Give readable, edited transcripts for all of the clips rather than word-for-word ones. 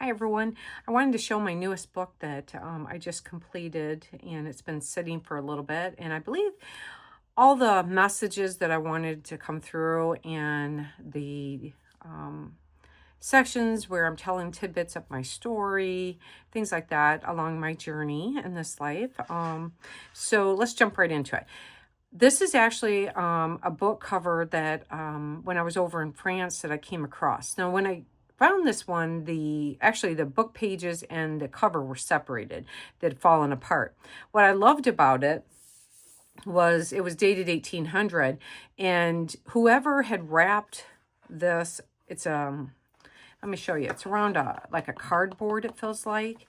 Hi everyone. I wanted to show my newest book that I just completed, and it's been sitting for a little bit, and I believe all the messages that I wanted to come through and the sections where I'm telling tidbits of my story, things like that along my journey in this life. So let's jump right into it. This is actually a book cover that when I was over in France that I came across. Now, when I found this one, the book pages and the cover were separated. They'd fallen apart. What I loved about it was it was dated 1800, and whoever had wrapped this, it's let me show you. It's around like a cardboard, it feels like.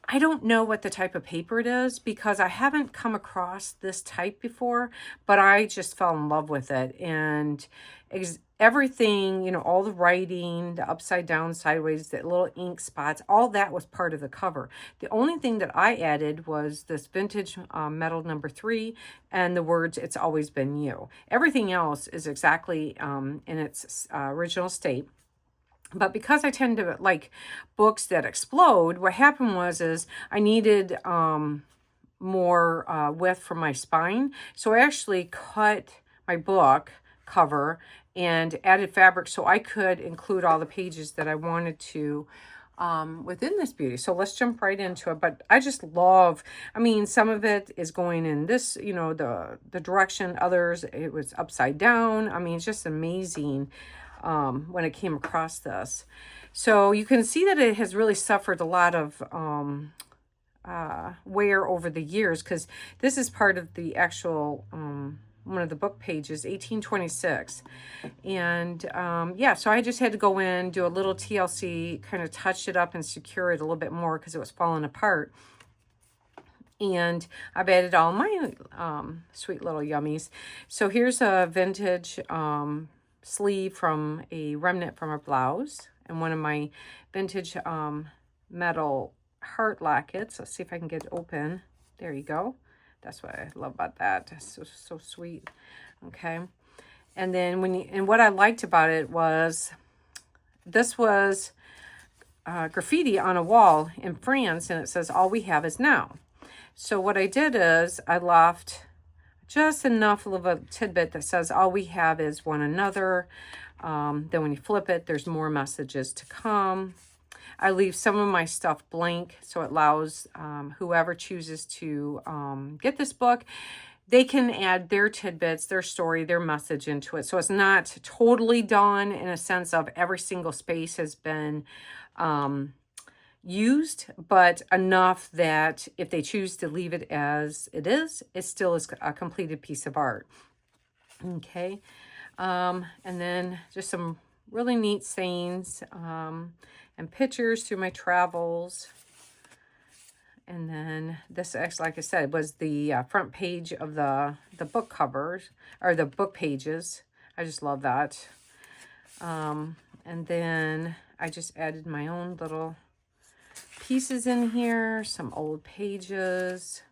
I don't know what the type of paper it is because I haven't come across this type before, but I just fell in love with it. And everything, you know, all the writing, the upside down, sideways, the little ink spots, all that was part of the cover. The only thing that I added was this vintage metal number 3 and the words, "It's always been you." Everything else is exactly in its original state. But because I tend to like books that explode, what happened is I needed more width for my spine. So I actually cut my book cover and added fabric so I could include all the pages that I wanted to within this beauty. So let's jump right into it. But I just love, I mean, some of it is going in this, you know, the direction. Others, it was upside down. I mean, it's just amazing when I came across this. So you can see that it has really suffered a lot of wear over the years, because this is part of the actual one of the book pages, 1826. And yeah, so I just had to go in, do a little TLC, kind of touch it up and secure it a little bit more because it was falling apart. And I've added all my sweet little yummies. So here's a vintage sleeve from a remnant from a blouse, and one of my vintage metal heart lockets. Let's see if I can get it open. There you go. That's what I love about that. That's so sweet. Okay. And then what I liked about it was this was graffiti on a wall in France, and it says, "All we have is now." So what I did is I left just enough of a tidbit that says all we have is one another. Then when you flip it, there's more messages to come. I leave some of my stuff blank, so it allows whoever chooses to get this book, they can add their tidbits, their story, their message into it. So it's not totally done in a sense of every single space has been used, but enough that if they choose to leave it as it still is a completed piece of art. Okay. And then just some really neat sayings and pictures through my travels. And then this, actually, like I said, was the front page of the book covers, or the book pages. I just love that. And then I just added my own little pieces in here, some old pages.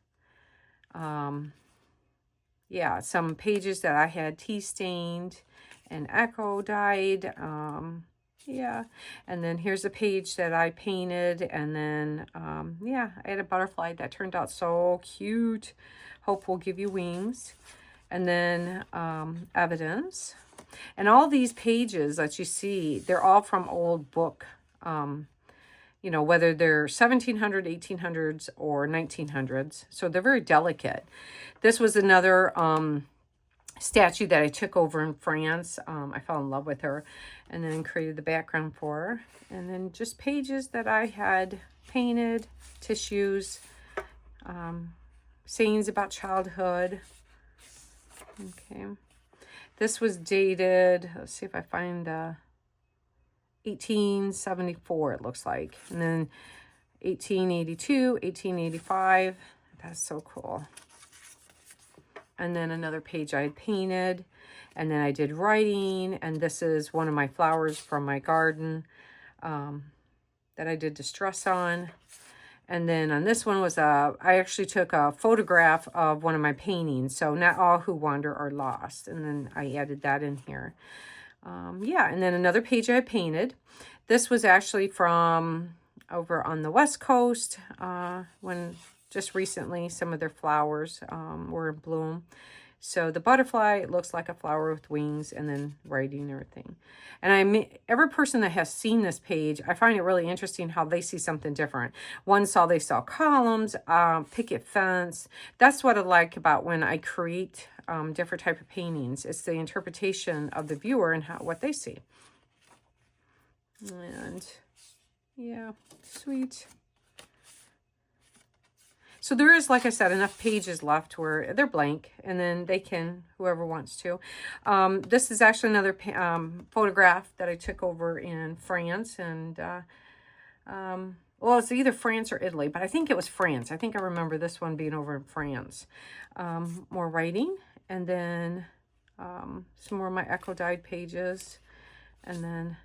Yeah, some pages that I had tea stained and echo dyed. Yeah, and then here's a page that I painted, and then yeah, I had a butterfly that turned out so cute. Hope will give you wings. And then evidence, and all these pages that you see, they're all from old book. You know, whether they're 1700, 1800s, or 1900s. So they're very delicate. This was another statue that I took over in France. I fell in love with her and then created the background for her. And then just pages that I had painted, tissues, sayings about childhood. Okay. This was dated, let's see if I find 1874, it looks like. And then 1882, 1885. That's so cool. And then another page I had painted. And then I did writing. And this is one of my flowers from my garden that I did distress on. And then on this one was I actually took a photograph of one of my paintings. So not all who wander are lost. And then I added that in here. Yeah, and then another page I painted. This was actually from over on the West Coast when just recently some of their flowers were in bloom. So the butterfly, it looks like a flower with wings, and then writing and everything. And every person that has seen this page, I find it really interesting how they see something different. One they saw columns, picket fence. That's what I like about when I create different type of paintings. It's the interpretation of the viewer and what they see. And yeah, sweet. So there is, like I said, enough pages left where they're blank, and then they can, whoever wants to. This is actually another photograph that I took over in France, and well, it's either France or Italy, but I think it was France. I think I remember this one being over in France. More writing, and then some more of my Echo dyed pages, and then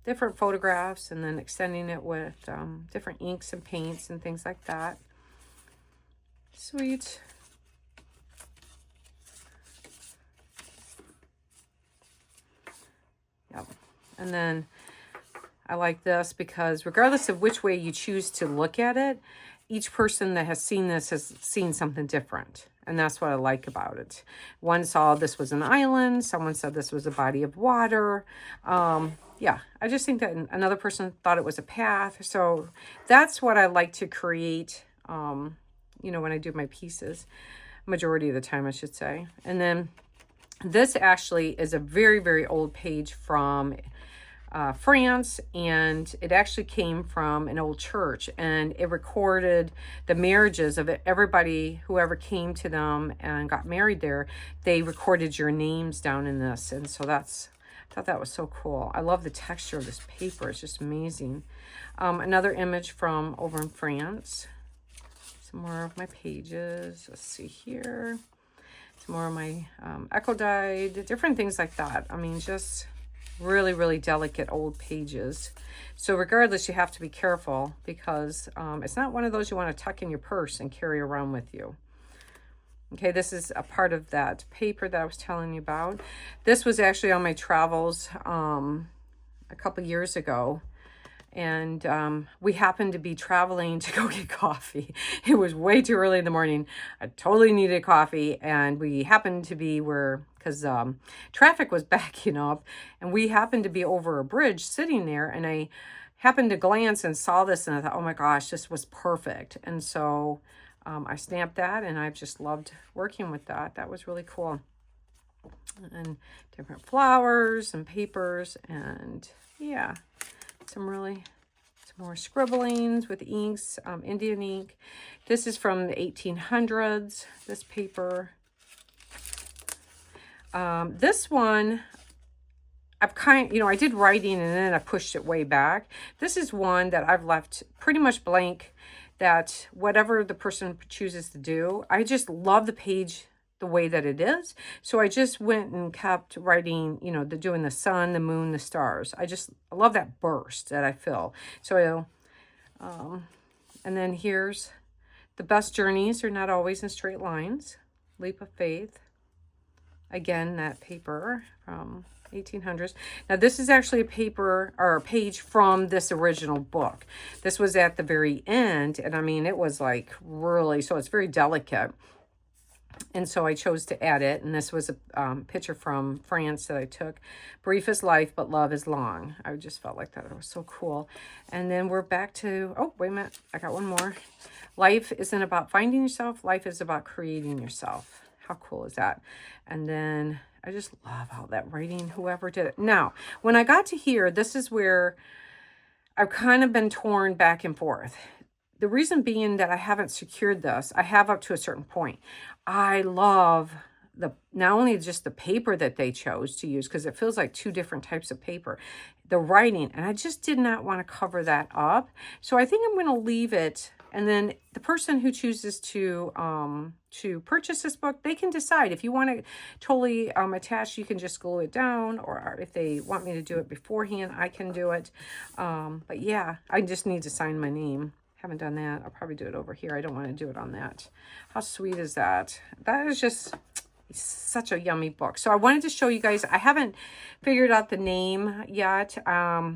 different photographs, and then extending it with different inks and paints and things like that. Sweet. Yep. And then I like this because regardless of which way you choose to look at it, each person that has seen this has seen something different. And that's what I like about it. One saw this was an island. Someone said this was a body of water. Yeah, I just think that another person thought it was a path. So that's what I like to create, you know, when I do my pieces, majority of the time, I should say. And then this actually is a very, very old page from France, and it actually came from an old church, and it recorded the marriages of everybody, whoever came to them and got married there. They recorded your names down in this, and so I thought that was so cool. I love the texture of this paper. It's just amazing. Another image from over in France. Some more of my pages. Let's see here. Some more of my Echo dyed, different things like that. I mean, just really, really delicate old pages. So regardless, you have to be careful because it's not one of those you want to tuck in your purse and carry around with you. Okay, this is a part of that paper that I was telling you about. This was actually on my travels a couple years ago. And we happened to be traveling to go get coffee. It was way too early in the morning. I totally needed coffee. And we happened to be because traffic was backing up. And we happened to be over a bridge sitting there. And I happened to glance and saw this. And I thought, oh my gosh, this was perfect. And so I stamped that. And I've just loved working with that. That was really cool. And different flowers and papers. And yeah. Some more scribblings with inks, Indian ink. This is from the 1800s, this paper. This one, I did writing and then I pushed it way back. This is one that I've left pretty much blank, that whatever the person chooses to do, I just love the page the way that it is. So I just went and kept writing, doing the sun, the moon, the stars. I love that burst that I feel. So, and then here's the best journeys are not always in straight lines. Leap of faith. Again, that paper from 1800s. Now this is actually a paper or a page from this original book. This was at the very end. And I mean, it was like really, so it's very delicate. And so I chose to add it. And this was a picture from France that I took. Brief is life, but love is long. I just felt like that. It was so cool. And then we're back to, oh, wait a minute. I got one more. Life isn't about finding yourself. Life is about creating yourself. How cool is that? And then I just love how that writing, whoever did it. Now, when I got to here, this is where I've kind of been torn back and forth. The reason being that I haven't secured this, I have up to a certain point. I love not only just the paper that they chose to use, because it feels like two different types of paper, the writing, and I just did not want to cover that up. So I think I'm going to leave it, and then the person who chooses to purchase this book, they can decide. If you want to totally attach, you can just glue it down, or if they want me to do it beforehand, I can do it. But yeah, I just need to sign my name. Haven't done that. I'll probably do it over here. I don't want to do it on that. How sweet is that? That is just such a yummy book. So I wanted to show you guys. I haven't figured out the name yet. I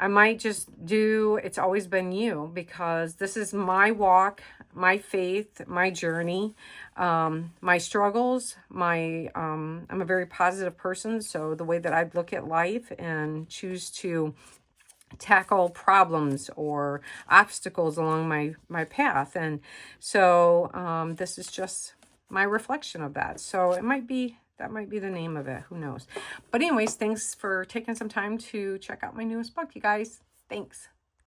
I might just do It's Always Been You, because this is my walk, my faith, my journey, my struggles, I'm a very positive person. So the way that I look at life and choose to tackle problems or obstacles along my path. And so this is just my reflection of that. So that might be the name of it. Who knows? But anyways, thanks for taking some time to check out my newest book, you guys. Thanks.